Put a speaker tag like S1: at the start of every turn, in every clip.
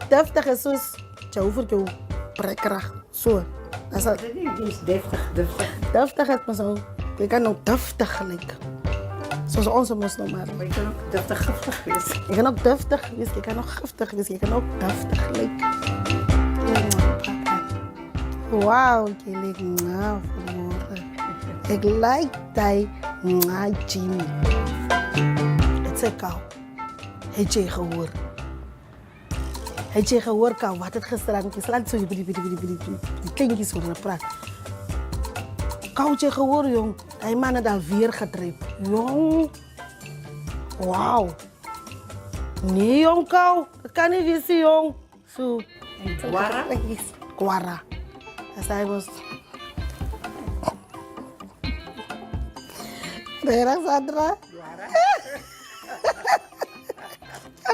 S1: deftig is soos jy hoef vir jou brekkerig. So. Dis
S2: Dit is deftig.
S1: deftig is maar so. Jy kan ook deftig gelyk. Soos ons mos nou maar.
S2: Maar jy kan ook deftig giftig wees.
S1: Jy kan ook deftig wees, jy kan ook giftig wees, jy kan ook deftig gelyk. Wow, jy lyk nou vanmorgen. Ek like die Jimmy. Het sê kou. Het jy gehoor? Het jy gehoor kou, wat het gisterand so die kindjies hoor hulle praat. Kou het jy gehoor jong, die man het alweer gedryf. Jong. Wow. Nee jong kou, dat kan nie wees jong. So.
S2: Kwara?
S1: Kwara. As hy was. Rera Sandra.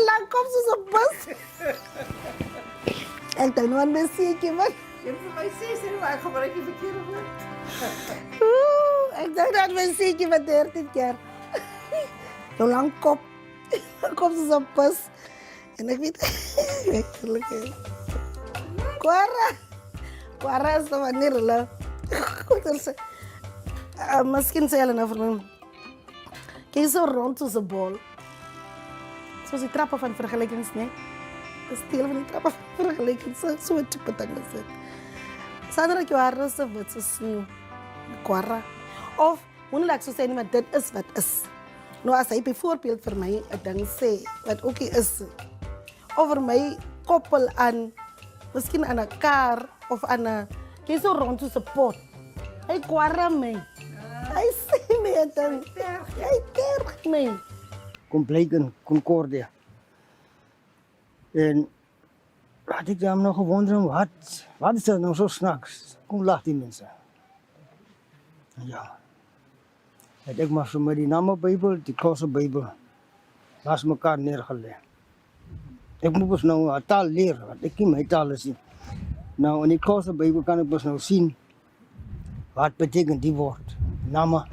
S1: Lang kom soos 'n bus. Ek dink nou aan my seetjie man.
S2: Jy moet vir my sê maar ek gebruik die verkeerde woord.
S1: Ek dink aan my seetjie wat 13 keer. Jou lang kop. Kom soos 'n bus. En ek weet gelukkig. Kwara is nou wanneer hulle miskien sê hulle nou vir my. Kyk so rond soos 'n bol. Soos die trappe van vergelykings, nee. Dis deel van die trappe van vergelykings. So 'n tipe ding is dit. Sandra ek jou hare so wit so sneeu. Kwara. Of hoe ek so sê nie, maar dit is wat is. Nou as hy byvoorbeeld vir my 'n ding sê wat ook nie is. Over my koppel aan miskien aan 'n kar of aan 'n jy so rond soos 'n pot. Hy kwara my. Hy sê my dan. Hy terg my.
S3: Kom blyk in Concordia. En had ik hem nog gewonderd, wat is dat nou zo s'nachts? Kom lacht die mensen. Ja. Het ik maar zo met die namen Bijbel, die Kosse Bijbel, naast elkaar neergelegd. Ik moet dus nou een taal leren, want ik kan mijn talen zien. Nou, in die Kosse Bijbel kan ik dus nou zien, wat betekent die woord. Namen.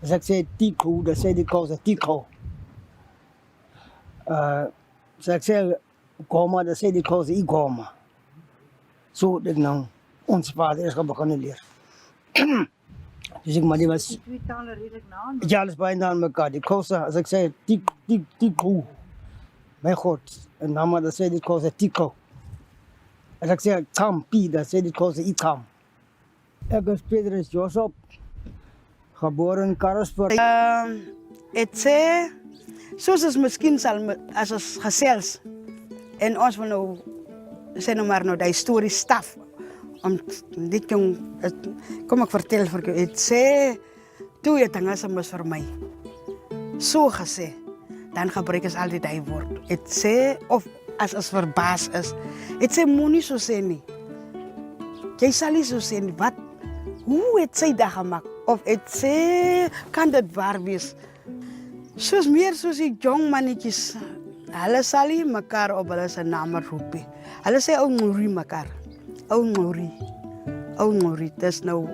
S3: Als ik zei Tico, dan zei die Kosse Tico. Als ik zei Goma, dan zei die Kosse Igoma. Zo dat ik nou ons vader is gaan beginnen leren. Dus ik maar die was...
S2: Die twee talen redelijk na.
S3: Ja, alles bijna aan elkaar. Die Kosse, als ik zei Tico, mijn God. En Nama, dan zei die Kosse Tico. Als ik zei Tampi, dan zei die Kosse Itam. Ik ben Petrus Josop, geboren in Karasburg.
S4: Het sê, soos ons miskien sal as ons gesels en ons wil nou sê nou maar nou die storie staf om dit jong kom ek vertel vir jou. Het sê toe het dinge mos vir my so gesê, dan gebruik ons altyd die woord. Het sê of as ons verbaas is, het sê moenie so sê nie. Jy sal nie so sê nie. Wat? Hoe het sy dat gemaak? Of het sê kan dit waar wees? Soos meer soos die jong mannetjies. Hulle sal nie mekaar op hulle se name roep nie. Hulle sê ou Ngori mekaar. Ou Ngori. Ou Ngori, dis nou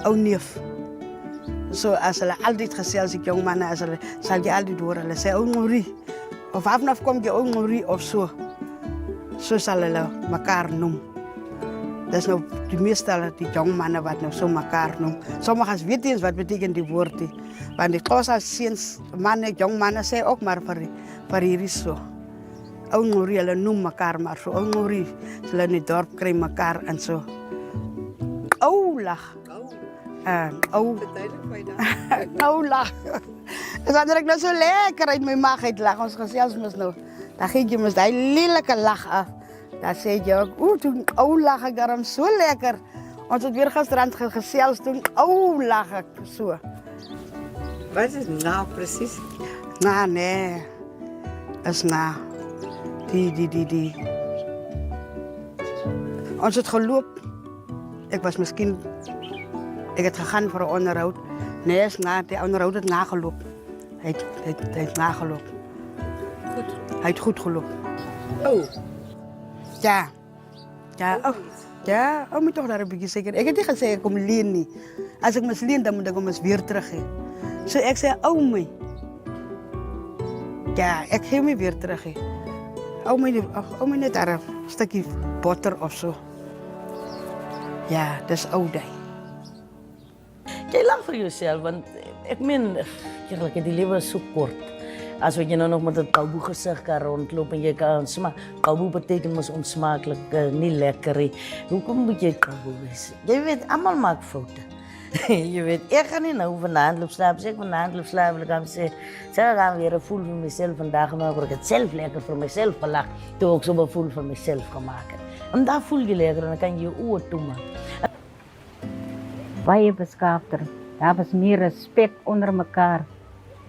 S4: ou neef. So as hulle altyd gesels die jong manne, as hulle sal jy altyd hoor hulle sê ou Ngori. Of afnaf kom jy ou Ngori of so. So sal hulle mekaar noem. Dis nou die meeste die jong manne wat nou so mekaar noem. Sommiges weet nie eens wat beteken die woord nie. Want die Xhosa seuns, manne, jong manne sê ook maar vir hierdie so. Ou Ngori, hulle noem mekaar maar so. Ou Ngori, hulle in die dorp kry mekaar en so. Ou lag. Ou. Ou lag. Dis ander ek nou so lekker uit my maag uit lag. Ons gesels mos nou. Dan gee jy mos daai lelike lag af. Dan sê jy ook, toen ou lag ek daarom so lekker. Ons het weer gisterand gesels, toen ou lag ek so.
S2: Wat is nou precies?
S4: Na, nee. Is na. Die. Ons het geloop. Ek het gegaan voor een onderhoud. Nee, is na, die onderhoud het nageloop. Hij heeft nageloop.
S2: Goed.
S4: Hij heeft goed gelopen.
S2: Oh.
S4: Ja. Ja, moet toch daar een beetje zeker. Ik heb niet gezegd, ik kom leen niet. Als ik me leen, dan moet ik hem eens weer terug geven. So ik zei, oh my. Ja, ik geef me weer terug. Hou my net daar 'n stukkie botter of so. Ja, dis ou daai.
S5: Jy lag vir jouself, want ek meen, eerlik, die lewe is so kort. As wat jy nou nog met 'n kalboe gesig kan rondloop en jy kan smaak. Kalboe beteken mos onsmaaklik, nie lekker nie. Hoekom moet jy kalboe wees? Jy weet, almal maak foute. Jy weet, ek gaan nie nou vanaand loop slaap. As ek vanaand loop slaap, wil ek gaan sê, ek gaan weer 'n voel vir myself vandag, maar ek het self lekker vir myself gelag, toe ek so 'n voel vir myself gemaak het. En daar voel jy lekker en dan kan jy jou oë toemaak.
S6: Baie beskaafder. Daar was meer respek onder mekaar.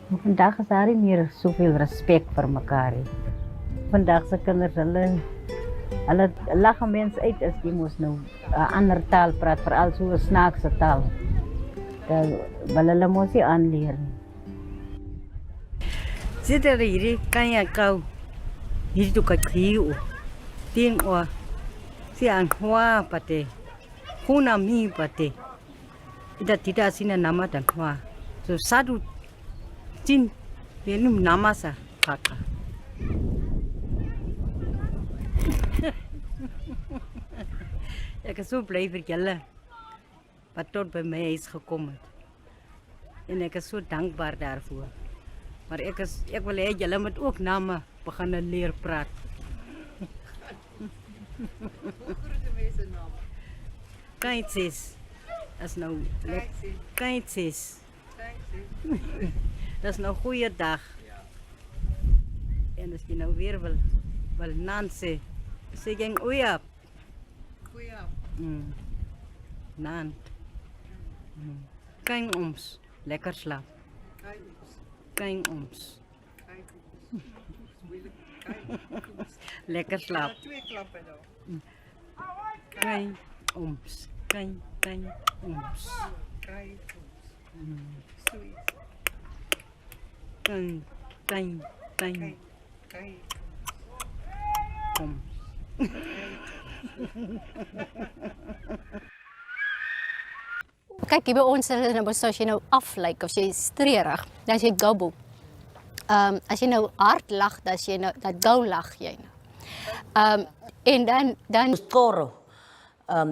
S6: Maar vandag is daar nie meer soveel respek vir mekaar nie. Vandag se kinders, hulle lag 'n mens uit as jy mos nou 'n ander taal praat, veral so 'n snaakse taal. Dan wil hulle mos nie aanleer nie.
S7: Sit er hierdie kan jy kou. Hierdie toe kyk hier. Ding o. Si aan hoa pate. Huna mi pate. Ida tidak sina nama dan hoa. So sadu jin benum nama sa kakak. Ek is so bly vir julle wat tot by my huis gekom het. En ek is so dankbaar daarvoor. Maar ek wil hê julle moet ook name begin leer praat. Kaitses. As nou kaitses. Dat is nou goeie dag. En as jy nou weer wil Nancy, sê jy oeiap. Oeiap. Nant. Kan ons lekker slaap. Kan ons. Lekker slaap.
S2: Twee klappe daar.
S7: Kan ons. Kan ons.
S2: Kry ons. Sweet.
S7: Kan.
S2: Kry.
S7: Kom.
S8: Kyk, hier by ons is dit nou as jy nou aflyk of jy streerig, dan is jy gobble. As jy nou hard lag, dan is jy nou dat gou lag jy nou. En dan
S5: Koro.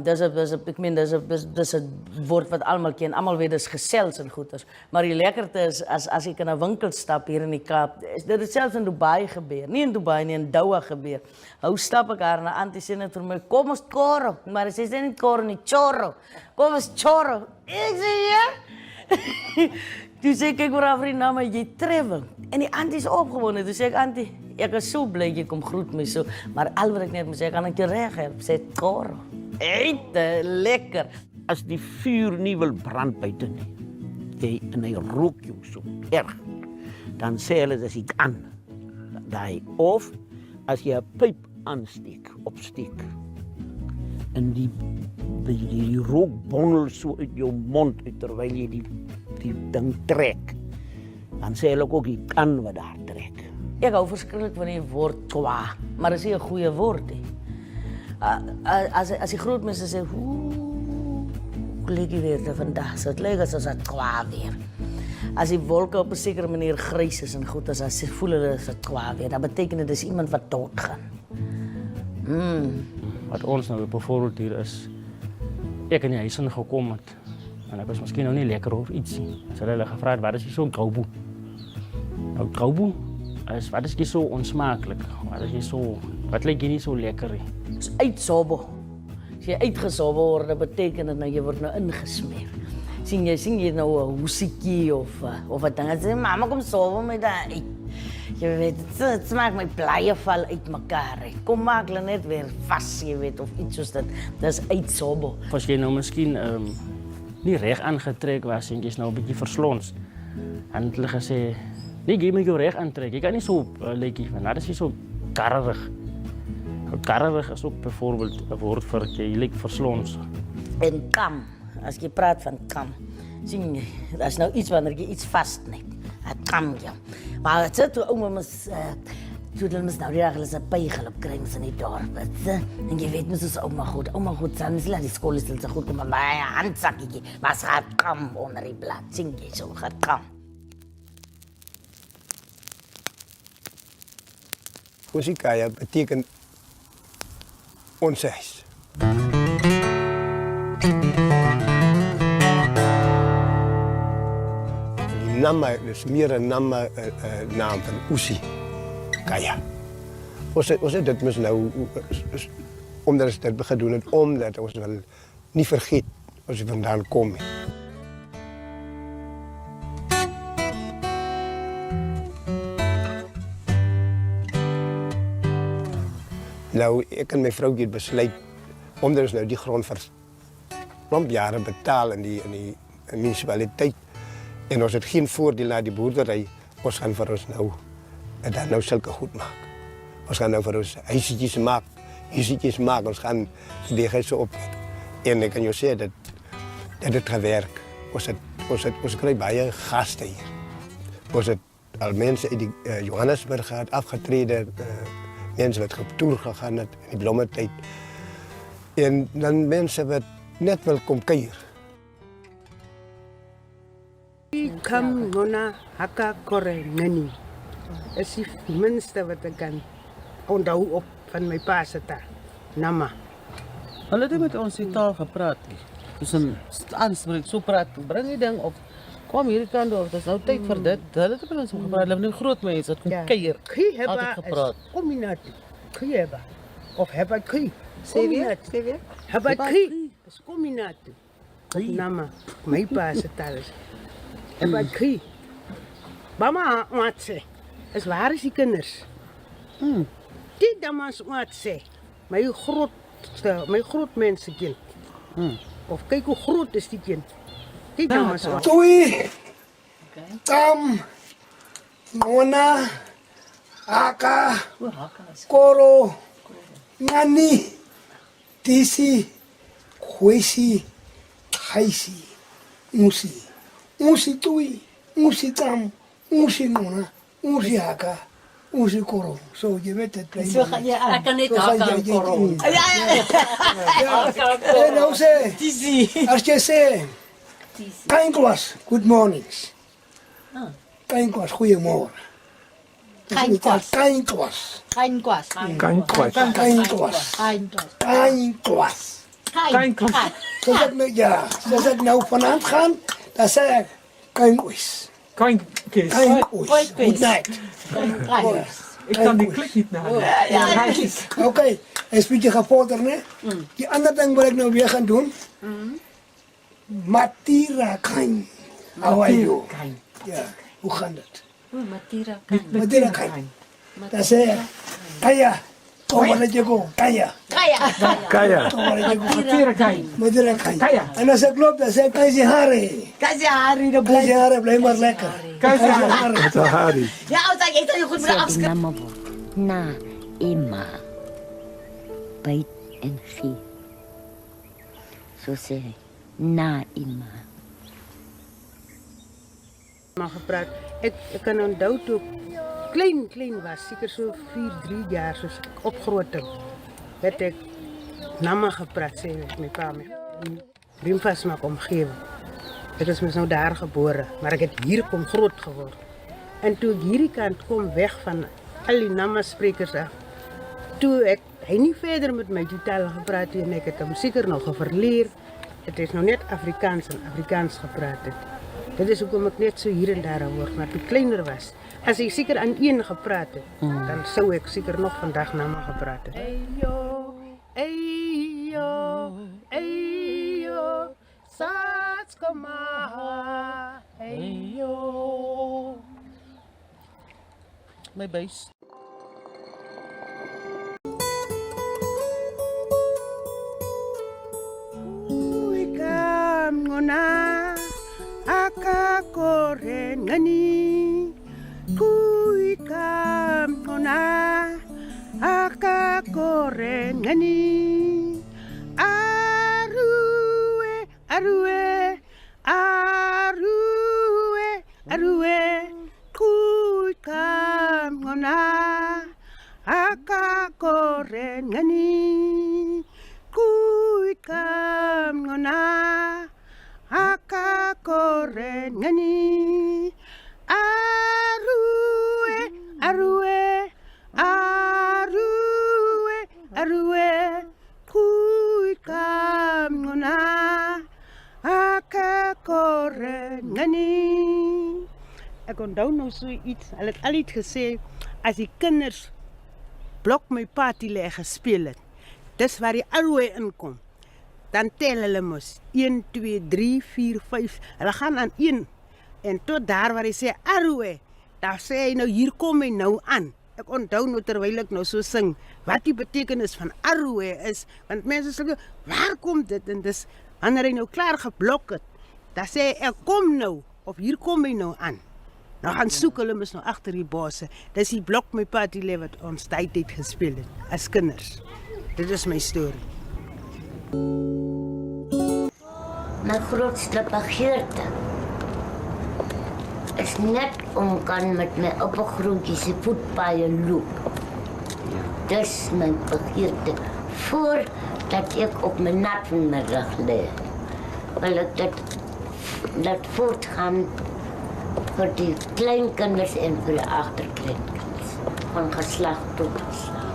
S5: Dis 'n woord wat almal ken. Almal weet dis gesels en goeters. Maar die lekkerte is as ek in 'n winkel stap hier in die Kaap, dit het selfs in Dubai gebeur. Nie in Dubai nie, in Doha gebeur. Hoe stap ek haar en 'n antie sê net vir my, "Kom ons Koro." Maar sy sê nie Koro nie, Choro. Kom ons Choro. Ek sê ja. Toe sê ek oor haar vriend na my, "Jy trewing." En die antie is opgewonde. Toe sê ek, "Antie, ek is so bly jy kom groet my so, maar al wat ek net moet sê, kan ek jou reg help?" Sê Koro. Eet lekker.
S9: As die vuur nie wil brand buite nie, en hy rook jou so erg, dan sê hulle dis iets aan. Daai of as jy 'n pyp aansteek, opsteek, en die rook bondel so uit jou mond uit terwyl jy die ding trek, dan sê hulle ook iets aan wat daar trek.
S5: Ek hou verskriklik van die woord twa, maar dit is nie 'n goeie woord nie. As die groot mense sê, hoe lyk die weer vandag? So het lyk asof dit twa weer. As die wolke op 'n sekere manier grys is en goed, as hy voel hulle is dit twa weer, dan beteken dit dis iemand wat doodgaan.
S10: Wat ons nou byvoorbeeld hier is, ek in die huis ingekom het, en ek was miskien nou nie lekker oor ietsie. As hulle gevra het, wat is hier so gauboe? Nou gauboe is, wat is hier so onsmaaklik? Wat lyk hier nie so lekker nie?
S5: Dis uitsobbe. As jy uitgesobbe word, dan beteken dit nou jy word nou ingesmeer. Sien jy nou 'n hoesiekie of wat dan sê, "Mamma kom sobbe met daai." Jy weet, dit smaak my blye val uit mekaar uit. Kom maak hulle net weer vas, jy weet, of iets soos dit. Dis uitsobbe.
S10: As jy nou miskien nie reg aangetrek was en jy's nou 'n bietjie verslons, en het hulle gesê, "Nee, jy moet jou reg aantrek. Jy kan nie so lyk, want dit is so karrerig." Karrerig is ook byvoorbeeld 'n woord vir jy lyk verslons.
S5: En kam, as jy praat van kam, sien jy, dat is nou iets wanneer jy iets vastnet. Het kam jou. Maar het sit toe ouma mis, toe hulle mis nou die dag hulle se pygel op kry in die dorp. En jy weet mos is ouma goed, dan laat die skool is hulle goed kom maar my handsakkie, maar sy het kam onder die blad, sien jy, so het kam.
S11: Usikaya betekent ons huis. Die nama is meer 'n naam van Usikaya. Ons het dit mis nou omdat ons dit gedoen het omdat ons wil nie vergeet as jy vandaan kom nie. Nou, ek en my vroukie het besluit, omdat ons nou die grond vir jare betaal in die munisipaliteit, en ons het geen voordeel na die boerdery, ons gaan vir ons nou sulke goed maak. Ons gaan nou vir ons huisjetjies maak, ons gaan die huise op. En ek kan jou sê, dat het gewerk. Ons kry baie gaste hier. Ons het al mense uit die Johannesburg gehad, afgetrede, mense wat op toer gegaan het in die blommetyd. En dan mense wat net wil kom kuier.
S4: Kam ngona haka kore ngani. Is die minste wat ek kan onthou op van my pa se taal. Nama.
S12: Hulle het met ons die taal gepraat. Dis 'n aanspreek, so praat, bring die ding op. Kom hier kant toe, dis nou tyd vir dit. Hulle het met ons gepraat, hulle het nou groot mense wat kom kuier.
S4: Khieba is kombinatie. Khieba of heba khi. Sê weer. Heba khi is kombinatie. Nama, my pa se taal is heba khi. Mama wat sê? Is waar is die kinders? Die dames wat sê? My groot mense kind. Of kyk hoe groot is die kind. Die dames wat.
S13: Tui, Tam, Ngona, Aka, Koro, Ngani, Tisi, Kwesi, Kaisi, Musi. Musi Tui, Musi Tam, Musi Ngona, Musi Aka, Musi Koro. So je weet het.
S14: Zo ga je aan. Ik kan niet Aka Koro.
S13: En nou zeg, als je zegt, Kainkwas, good mornings. Kainkwas, goedemorgen.
S14: Kainkwas.
S13: Kainkwas.
S14: Kainkwas.
S13: Kainkwas. Kainkwas.
S14: Kainkwas.
S13: Zoals ik nou vanavond ga, dan zeg ik Kainkwas. Kainkwas. Good night.
S14: Ik kan die klik niet nadenken.
S13: Oké, een beetje gevorderd, hè? Die andere ding wat ik nou weer gaan doen. Matira Kain. How are you? Ja, hoe gaat het? Matira Kain. Dat zeg ik. Kaya. Kom maar je go. Kaya.
S14: Kaya.
S13: Matira Kain. Matira Kain. En als ik loop, dan zeg ik Kaisi Hari.
S14: Kaisi Hari.
S13: Kaisi Hari, blijf maar lekker. Kaisi Hari.
S14: Ja, altijd eet je goed met de afspraak.
S6: Na Ima. Byt en gee. So sê hy. Na Ima.
S4: Maar gepraat. Ik kan onthou toe klein was, zeker zo 4-3 jaar, soos ek opgroot het, het ek Nama gepraat, sê met my pa. Riemvas maak omgewing. Ek is mos nou daar gebore, maar ek het hier kom groot geword. En toe ek hierdie kant kom weg van al die Nama sprekers af, toe ek hy nie verder met my die taal gepraat het en ek het hom seker nog verleer. Het is nou net Afrikaans en Afrikaans gepraat het. Dit is hoekom ek net so hier en daar hoor, maar toe kleiner was. As ek seker aan een gepraat het, dan sou ek seker nog vandag Nama gepraat het. Eyo, eyo, eyo, Satskamaha, eyo.
S12: My base.
S4: Ngona aka kore ngani kui kam ngona aka kore ngani arue arue arue arue kui kam ngona aka kore ngani kui kam ngona aka kore ngani arue arue ek onthou nou so iets. Hulle het altyd gesê as die kinders blok my party lê gespeel het. Dis waar die arroe inkom. Dan tel hulle mos 1 2 3 4 5. Hulle gaan aan 1 en tot daar waar hy sê arroe, daar sê hy nou hier kom hy nou aan. Ek onthou nou terwyl ek nou so sing wat die betekenis van arroe is, want mense sê waar kom dit en dis wanneer hy nou klaar geblok het. Dan sê hy ek kom nou of hier kom hy nou aan. Nou gaan soek hulle mos nou agter die bosse. Dis die blok my party lê wat ons tyd gespeel het as kinders. Dit is my storie.
S15: My grootste begeerte is net om kan met my oppergroentjies se voetpaaie loop. Dis my begeerte voordat ek op my natmiddag lê. Wil ek dat voortgaan vir die kleinkinders en vir die agterkleinkinders van geslag tot geslag.